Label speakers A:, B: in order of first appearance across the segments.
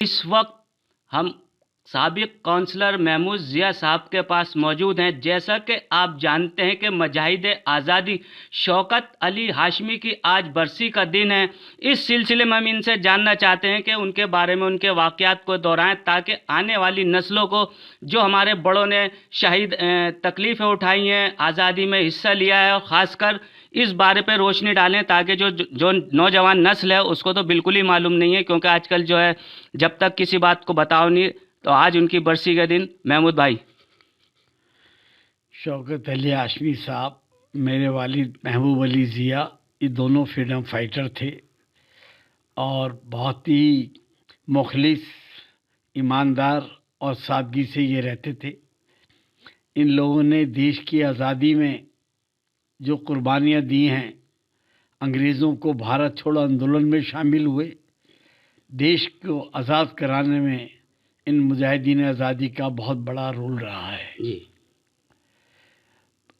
A: اس وقت ہم سابق کونسلر محمود ضیاء صاحب کے پاس موجود ہیں. جیسا کہ آپ جانتے ہیں کہ مجاہد آزادی شوکت علی ہاشمی کی آج برسی کا دن ہے. اس سلسلے میں ہم ان سے جاننا چاہتے ہیں کہ ان کے بارے میں ان کے واقعات کو دہرائیں تاکہ آنے والی نسلوں کو جو ہمارے بڑوں نے شہید تکلیفیں اٹھائی ہیں، آزادی میں حصہ لیا ہے، اور خاص کر اس بارے پہ روشنی ڈالیں تاکہ جو نوجوان نسل ہے اس کو تو بالکل ہی معلوم نہیں ہے، کیونکہ آج کل جو ہے جب تک کسی بات کو بتاؤ نہیں. تو آج ان کی برسی کا دن. محمود بھائی.
B: شوکت علی ہاشمی صاحب، میرے والد محبوب علی ضیاء، یہ دونوں فریڈم فائٹر تھے اور بہت ہی مخلص، ایماندار اور سادگی سے یہ رہتے تھے. ان لوگوں نے دیش کی آزادی میں جو قربانیاں دی ہیں، انگریزوں کو بھارت چھوڑو آندولن میں شامل ہوئے، دیش کو آزاد کرانے میں ان مجاہدین آزادی کا بہت بڑا رول رہا ہے.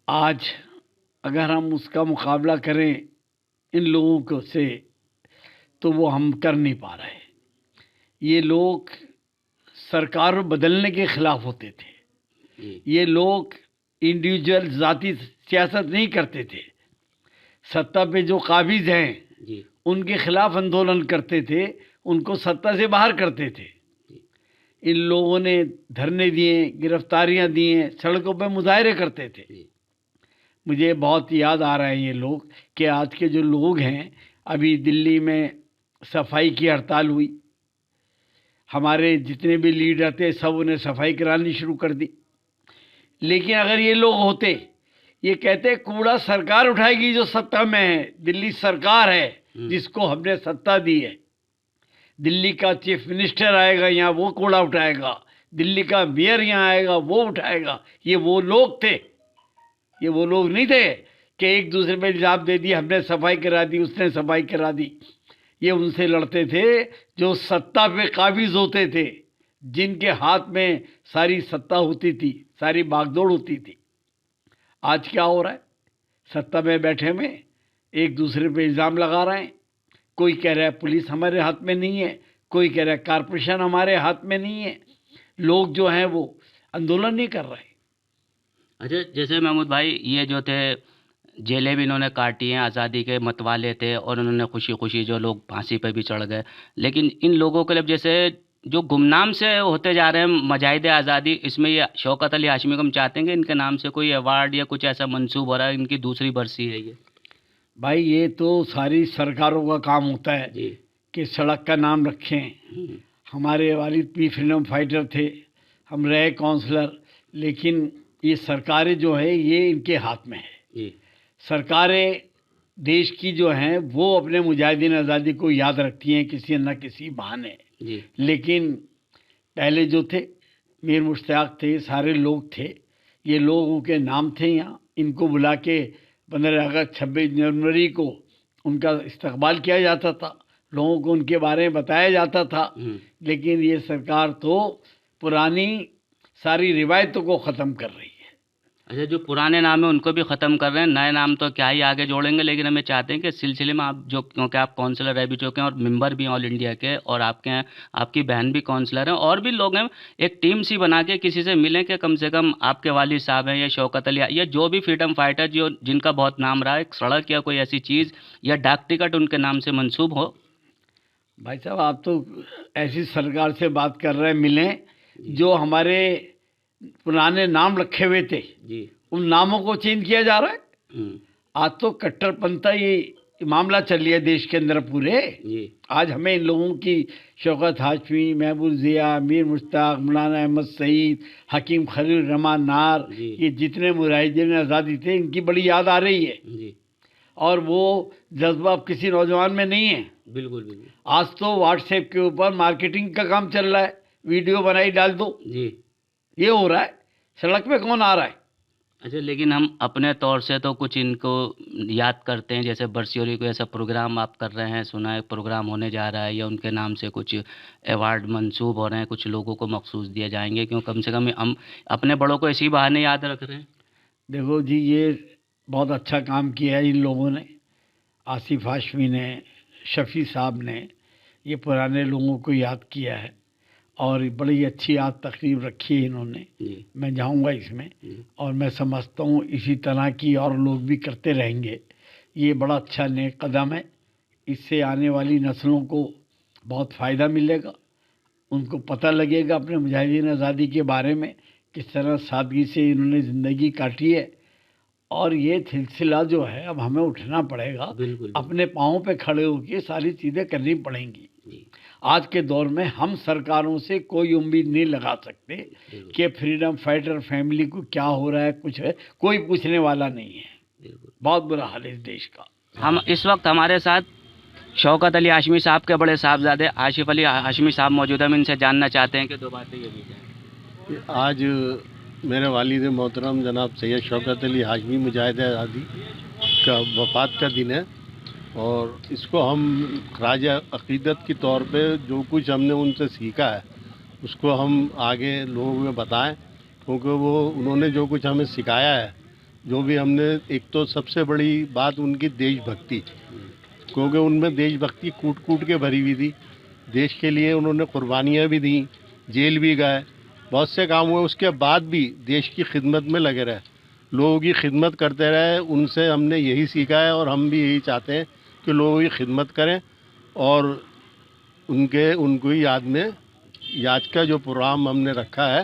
B: آج اگر ہم اس کا مقابلہ کریں ان لوگوں کو سے تو وہ ہم کر نہیں پا رہے. یہ لوگ سرکار بدلنے کے خلاف ہوتے تھے. یہ لوگ انڈیویجول ذاتی سیاست نہیں کرتے تھے. سطح پہ جو قابض ہیں ان کے خلاف آندولن کرتے تھے، ان کو سطح سے باہر کرتے تھے. ان لوگوں نے دھرنے دیے، گرفتاریاں دی ہیں، سڑکوں پہ مظاہرے کرتے تھے. مجھے بہت یاد آ رہا ہے یہ لوگ کہ آج کے جو لوگ ہیں، ابھی دلی میں صفائی کی ہڑتال ہوئی، ہمارے جتنے بھی لیڈر تھے سب انہیں صفائی کرانی شروع کر دی. لیکن اگر یہ لوگ ہوتے، یہ کہتے کوڑا سرکار اٹھائے گی جو سطح میں ہے، دلی سرکار ہے جس کو ہم نے سطح دی ہے، دلی کا چیف منسٹر آئے گا یہاں وہ کوڑا اٹھائے گا، دلی کا میئر یہاں آئے گا وہ اٹھائے گا. یہ وہ لوگ تھے، یہ وہ لوگ نہیں تھے کہ ایک دوسرے پہ الزام دے دی، ہم نے صفائی کرا دی، اس نے صفائی کرا دی. یہ ان سے لڑتے تھے جو سطح پہ قابض ہوتے تھے، جن کے ہاتھ میں ساری سطح ہوتی تھی، ساری باغ دوڑ ہوتی تھی. آج کیا ہو رہا ہے؟ سطح میں بیٹھے ہوئے ایک دوسرے پہ الزام لگا رہے ہیں. کوئی کہہ رہا ہے پولیس ہمارے ہاتھ میں نہیں ہے، کوئی کہہ رہا ہے کارپوریشن ہمارے ہاتھ میں نہیں ہے. لوگ جو ہیں وہ آندولن نہیں کر رہے.
A: اچھا، جیسے محمود بھائی یہ جو تھے جیلیں بھی انہوں نے کاٹی ہیں، آزادی کے متوالے تھے اور انہوں نے خوشی خوشی جو لوگ پھانسی پہ بھی چڑھ گئے. لیکن ان لوگوں کے لیے جیسے جو گمنام سے ہوتے جا رہے ہیں مجاہد آزادی، اس میں یہ شوکت علی ہاشمی کو ہم چاہتے ہیں کہ ان کے نام سے کوئی ایوارڈ یا کچھ ایسا منسوب ہو رہا ہے. ان کی دوسری برسی ہے یہ.
B: بھائی یہ تو ساری سرکاروں کا کام ہوتا ہے کہ سڑک کا نام رکھیں. ہمارے والد بھی فریڈم فائٹر تھے، ہم رہے کونسلر، لیکن یہ سرکاریں جو ہے یہ ان کے ہاتھ میں ہے. سرکاریں دیش کی جو ہیں وہ اپنے مجاہدین آزادی کو یاد رکھتی ہیں کسی نہ کسی بہانے. لیکن پہلے جو تھے میر مشتاق تھے، سارے لوگ تھے، یہ لوگوں کے نام تھے یہاں. ان کو بلا کے 15 اگست 26 جنوری کو ان کا استقبال کیا جاتا تھا، لوگوں کو ان کے بارے میں بتایا جاتا تھا. لیکن یہ سرکار تو پرانی ساری روایتوں کو ختم کر رہی ہے.
A: اچھا، جو پرانے نام ہیں ان کو بھی ختم کر رہے ہیں، نئے نام تو کیا ہی آگے جوڑیں گے. لیکن ہمیں چاہتے ہیں کہ اس سلسلے میں آپ جو، کیونکہ آپ کونسلر رہ بھی چکے ہیں اور ممبر بھی ہیں آل انڈیا کے، اور آپ کے آپ کی بہن بھی کونسلر ہیں اور بھی لوگ ہیں، ایک ٹیم سی بنا کے کسی سے ملیں کہ کم سے کم آپ کے والد صاحب ہیں یا شوکت علی یا جو بھی فریڈم فائٹر جو جن کا بہت نام رہا ہے، ایک سڑک یا کوئی ایسی چیز یا ڈاک ٹکٹ ان کے نام سے منسوب ہو.
B: بھائی صاحب آپ تو ایسی سرکار سے بات کر رہے ہیں، ملیں جو ہمارے پرانے نام رکھے ہوئے تھے ان ناموں کو چینج کیا جا رہا ہے. آج تو کٹر پنتھا یہ معاملہ چل رہا ہے دیش کے اندر پورے. آج ہمیں ان لوگوں کی شوکت ہاشمی، محبوب ضیاء، میر مشتاق، مولانا احمد سعید، حکیم خلیل الرحمن نار، یہ جتنے مجاہدین آزادی تھے ان کی بڑی یاد آ رہی ہے. اور وہ جذبہ اب کسی نوجوان میں نہیں ہے.
A: بالکل.
B: آج تو واٹس ایپ کے اوپر مارکیٹنگ کا کام چل رہا ہے، ویڈیو بنائی ڈال دو، یہ ہو رہا ہے. سڑک پہ کون آ رہا ہے؟
A: اچھا، لیکن ہم اپنے طور سے تو کچھ ان کو یاد کرتے ہیں، جیسے برسی ہولی کو ایسا پروگرام آپ کر رہے ہیں، سنا ہے پروگرام ہونے جا رہا ہے یا ان کے نام سے کچھ ایوارڈ منسوب ہو رہے ہیں، کچھ لوگوں کو مخصوص دیے جائیں گے، کیوں کم سے کم ہم اپنے بڑوں کو اسی بہانے یاد رکھ رہے ہیں.
B: دیکھو جی، یہ بہت اچھا کام کیا ہے ان لوگوں نے، آصف ہاشمی نے، شفیع صاحب نے، یہ پرانے لوگوں کو یاد کیا ہے. اور بڑی اچھی آج تقریب رکھی ہے انہوں نے.
A: جی
B: میں جاؤں گا اس میں، اور میں سمجھتا ہوں اسی طرح کی اور لوگ بھی کرتے رہیں گے. یہ بڑا اچھا نیک قدم ہے. اس سے آنے والی نسلوں کو بہت فائدہ ملے گا، ان کو پتہ لگے گا اپنے مجاہدین آزادی کے بارے میں، کس طرح سادگی سے انہوں نے زندگی کاٹی ہے. اور یہ سلسلہ جو ہے اب ہمیں اٹھنا پڑے گا،
A: بالکل
B: اپنے پاؤں پہ کھڑے ہو کے ساری چیزیں کرنی پڑیں گی.
A: جی
B: آج کے دور میں ہم سرکاروں سے کوئی امید نہیں لگا سکتے کہ فریڈم فائٹر فیملی کو کیا ہو رہا ہے، کچھ ہے، کوئی پوچھنے والا نہیں ہے.
A: بالکل.
B: بہت برا حال ہے اس دیش کا.
A: ہم اس وقت ہمارے ساتھ شوکت علی ہاشمی صاحب کے بڑے صاحبزادے آصف علی ہاشمی صاحب موجود ہیں. ہم ان سے جاننا چاہتے ہیں کہ دو باتیں یہ بھی ہیں.
C: آج میرے والد محترم جناب سید شوکت علی ہاشمی مجاہد آزادی کا وفات کا دن ہے، اور اس کو ہم خراج عقیدت کے طور پہ جو کچھ ہم نے ان سے سیکھا ہے اس کو ہم آگے لوگوں میں بتائیں، کیونکہ انہوں نے جو کچھ ہمیں سکھایا ہے، جو بھی ہم نے، ایک تو سب سے بڑی بات ان کی دیش بھکتی، کیونکہ ان میں دیش بھکتی کوٹ کوٹ کے بھری ہوئی تھی. دیش کے لیے انہوں نے قربانیاں بھی دیں، جیل بھی گئے، بہت سے کام ہوئے، اس کے بعد بھی دیش کی خدمت میں لگے رہے، لوگوں کی خدمت کرتے رہے. ان سے ہم نے یہی سیکھا ہے، اور ہم بھی یہی چاہتے ہیں کہ لوگوں کی خدمت کریں. اور ان کو یاد میں یاد کا جو پروگرام ہم نے رکھا ہے،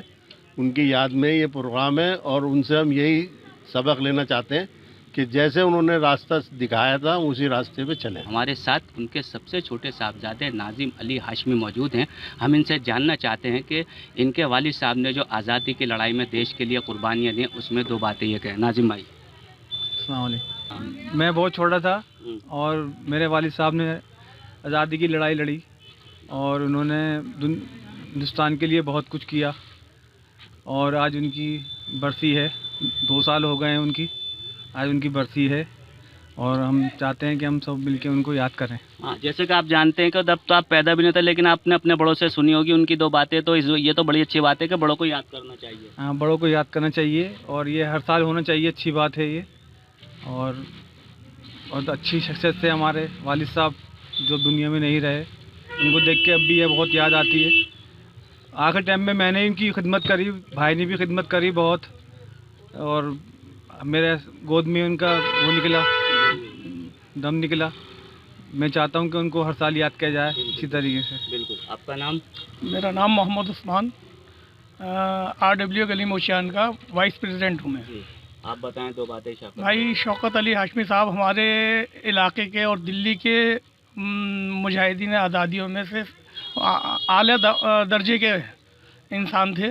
C: ان کی یاد میں یہ پروگرام ہے، اور ان سے ہم یہی سبق لینا چاہتے ہیں کہ جیسے انہوں نے راستہ دکھایا تھا اسی راستے پہ چلیں.
A: ہمارے ساتھ ان کے سب سے چھوٹے صاحبزادے ناظم علی ہاشمی موجود ہیں. ہم ان سے جاننا چاہتے ہیں کہ ان کے والد صاحب نے جو آزادی کی لڑائی میں دیش کے لیے قربانیاں دیں، اس میں دو باتیں یہ کہیں. ناظم بھائی.
D: السلام علیکم. میں بہت چھوٹا تھا اور میرے والد صاحب نے آزادی کی لڑائی لڑی، اور انہوں نے ہندوستان کے لیے بہت کچھ کیا. اور آج ان کی برسی ہے، 2 سال ہو گئے ہیں ان کی، آج ان کی برسی ہے، اور ہم چاہتے ہیں کہ ہم سب مل کے ان کو یاد کریں.
A: ہاں، جیسے کہ آپ جانتے ہیں کہ اب تو آپ پیدا بھی نہیں تھے، لیکن آپ نے اپنے بڑوں سے سنی ہوگی ان کی دو باتیں، تو یہ تو بڑی اچھی بات ہے کہ بڑوں کو یاد کرنا چاہیے.
D: ہاں، بڑوں کو یاد کرنا چاہیے، اور یہ ہر سال ہونا چاہیے. اچھی بات ہے یہ. اور بہت اچھی شخصیت سے ہمارے والد صاحب جو دنیا میں نہیں رہے، ان کو دیکھ کے اب بھی یہ بہت یاد آتی ہے. آخر ٹائم میں نے ان کی خدمت کری، بھائی نے بھی خدمت کری بہت، اور میرے گود میں ان کا وہ نکلا، دم نکلا. میں چاہتا ہوں کہ ان کو ہر سال یاد کیا جائے اسی طریقے سے.
A: بالکل. آپ کا نام؟
E: میرا نام محمد عثمان، RW گلی موشیان کا وائس پریزیڈنٹ ہوں میں.
A: جی، آپ بتائیں دو باتیں.
E: بھائی شوکت علی ہاشمی صاحب ہمارے علاقے کے اور دلی کے مجاہدین آزادیوں میں سے اعلیٰ درجے کے انسان تھے،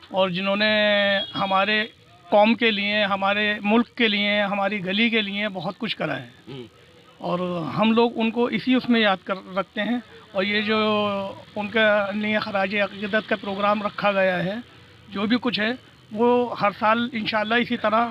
E: اور جنہوں نے ہمارے قوم کے لیے، ہمارے ملک کے لیے، ہماری گلی کے لیے بہت کچھ کرا ہے. اور ہم لوگ ان کو اسی اس میں یاد کر رکھتے ہیں. اور یہ جو ان کا لیے خراج عقیدت کا پروگرام رکھا گیا ہے، جو بھی کچھ ہے وہ ہر سال انشاءاللہ اسی طرح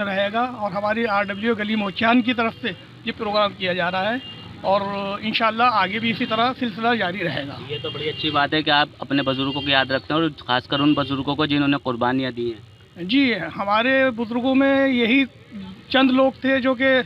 E: رہے گا. اور ہماری RW گلی موچیان کی طرف سے یہ پروگرام کیا جا رہا ہے، اور انشاءاللہ آگے بھی اسی طرح سلسلہ جاری رہے گا.
A: یہ تو بڑی اچھی بات ہے کہ آپ اپنے بزرگوں کو یاد رکھتے ہیں، اور خاص کر ان بزرگوں کو جنہوں نے قربانیاں دی ہیں.
E: جی، ہمارے بزرگوں میں یہی چند لوگ تھے جو کہ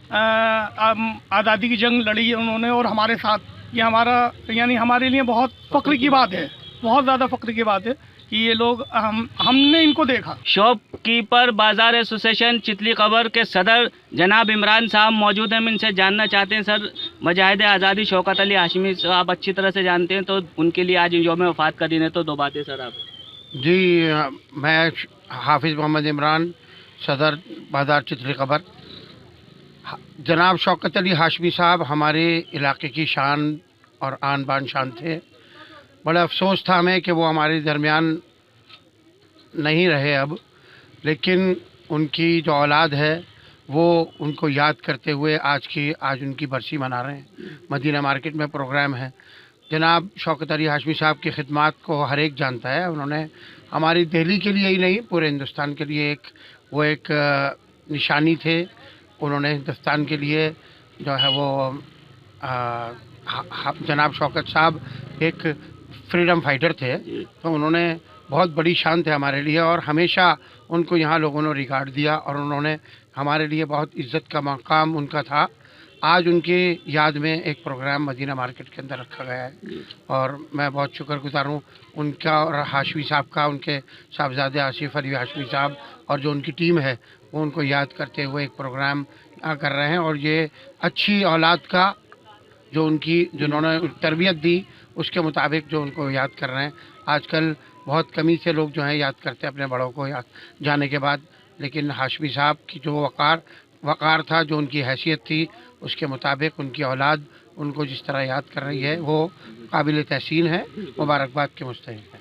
E: آزادی کی جنگ لڑی انہوں نے، اور ہمارے ساتھ. یہ ہمارا یعنی ہمارے لیے بہت فخر کی بات ہے، بہت زیادہ فخر کی بات ہے کہ یہ لوگ ہم نے ان کو دیکھا.
A: شاپ کیپر بازار ایسوسیشن چتلی قبر کے صدر جناب عمران صاحب موجود ہیں. ہم ان سے جاننا چاہتے ہیں سر، مجاہد آزادی شوکت علی ہاشمی صاحب اچھی طرح سے جانتے ہیں، تو ان کے لیے آج یوم وفات کا دن ہے، تو دو باتیں سر آپ.
F: جی، میں حافظ محمد عمران، صدر بازار چتلی قبر. جناب شوکت علی ہاشمی صاحب ہمارے علاقے کی شان اور آن بان شان تھے. بڑا افسوس تھا ہمیں کہ وہ ہمارے درمیان نہیں رہے اب، لیکن ان کی جو اولاد ہے وہ ان کو یاد کرتے ہوئے آج ان کی برسی منا رہے ہیں. مدینہ مارکیٹ میں پروگرام ہے. جناب شوکت علی ہاشمی صاحب کی خدمات کو ہر ایک جانتا ہے. انہوں نے ہماری دہلی کے لیے ہی نہیں، پورے ہندوستان کے لیے وہ ایک نشانی تھے. انہوں نے ہندوستان کے لیے جو ہے وہ جناب شوکت صاحب ایک فریڈم فائٹر تھے، تو انہوں نے بہت بڑی شان تھے ہمارے لیے، اور ہمیشہ ان کو یہاں لوگوں نے ریکارڈ دیا، اور انہوں نے ہمارے لیے بہت عزت کا مقام ان کا تھا. آج ان کی یاد میں ایک پروگرام مدینہ مارکیٹ کے اندر رکھا گیا ہے اور میں بہت شکر گزار ہوں ان کا اور ہاشمی صاحب کا، ان کے صاحبزادے آصف علی ہاشمی صاحب اور جو ان کی ٹیم ہے وہ ان کو یاد کرتے ہوئے ایک پروگرام کر رہے ہیں. اور یہ اچھی اولاد کا جو ان کی جنہوں نے تربیت دی اس کے مطابق جو ان کو یاد کر رہے ہیں. آج کل بہت کمی سے لوگ جو ہیں یاد کرتے ہیں اپنے بڑوں کو جانے کے بعد، لیکن ہاشمی صاحب کی جو وقار تھا، جو ان کی حیثیت تھی، اس کے مطابق ان کی اولاد ان کو جس طرح یاد کر رہی ہے وہ قابل تحسین ہے، مبارکباد کے مستحق ہے.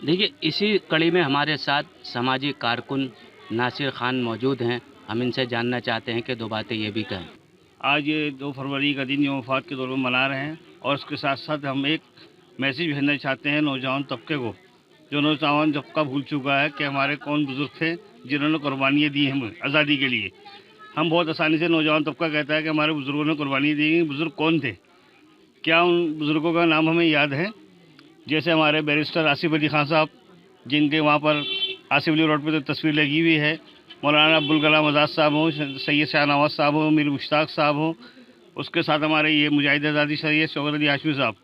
A: دیکھیے اسی کڑی میں ہمارے ساتھ سماجی کارکن ناصر خان موجود ہیں. ہم ان سے جاننا چاہتے ہیں کہ دو باتیں یہ بھی کہیں.
G: آج 2 فروری کا دن یوم وفات کے طور پر منا رہے ہیں اور اس کے ساتھ ساتھ ہم ایک میسیج بھیجنا چاہتے ہیں نوجوان طبقے کو، جو نوجوان طبقہ بھول چکا ہے کہ ہمارے کون بزرگ تھے جنہوں نے قربانیاں دی ہمیں آزادی کے لیے. ہم بہت آسانی سے نوجوان طبقہ کہتا ہے کہ ہمارے بزرگوں نے قربانی دی. بزرگ کون تھے؟ کیا ان بزرگوں کا نام ہمیں یاد ہے؟ جیسے ہمارے بیرسٹر آصف علی خان صاحب، جن کے وہاں پر آصف علی روڈ پہ تو تصویر لگی ہوئی ہے، مولانا ابوالکلام آزاد صاحب ہوں، سید شاہ نواز صاحب ہوں، میر مشتاق صاحب ہوں، اس کے ساتھ ہمارے یہ مجاہد آزادی سید شوکت علی ہاشمی صاحب،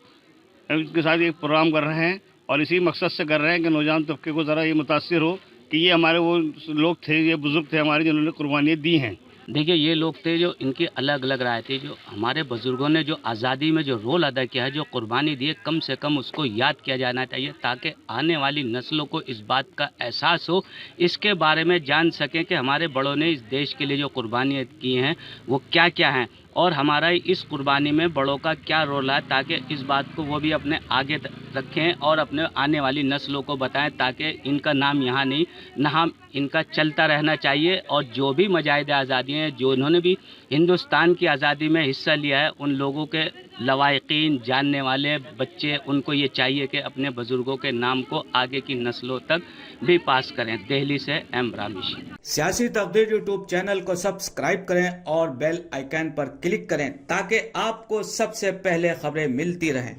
G: ان کے ساتھ ایک پروگرام کر رہے ہیں اور اسی مقصد سے کر رہے ہیں کہ نوجوان طبقے کو ذرا یہ متاثر ہو کہ یہ ہمارے وہ لوگ تھے، یہ بزرگ تھے ہمارے جنہوں نے قربانیاں دی ہیں.
A: دیکھیے یہ لوگ تھے جو ان کی الگ الگ رائے تھی. جو ہمارے بزرگوں نے جو آزادی میں جو رول ادا کیا ہے، جو قربانی دی ہے، کم سے کم اس کو یاد کیا جانا چاہیے تاکہ آنے والی نسلوں کو اس بات کا احساس ہو، اس کے بارے میں جان سکیں کہ ہمارے بڑوں نے اس دیش کے لیے جو قربانیاں کی ہیں وہ کیا کیا ہیں اور ہمارا اس قربانی میں بڑوں کا کیا رول ہے، تاکہ اس بات کو وہ بھی اپنے آگے رکھیں اور اپنے آنے والی نسلوں کو بتائیں تاکہ ان کا نام یہاں نہیں نام ان کا چلتا رہنا چاہیے. اور جو بھی مجاہد آزادی ہیں، جو انہوں نے بھی ہندوستان کی آزادی میں حصہ لیا ہے، ان لوگوں کے لواحقین جاننے والے بچے، ان کو یہ چاہیے کہ اپنے بزرگوں کے نام کو آگے کی نسلوں تک بھی پاس کریں. دہلی سے ایم رامیشی.
H: سیاسی تقدیر یوٹیوب چینل کو سبسکرائب کریں اور بیل آئیکن پر کلک کریں تاکہ آپ کو سب سے پہلے خبریں ملتی رہیں.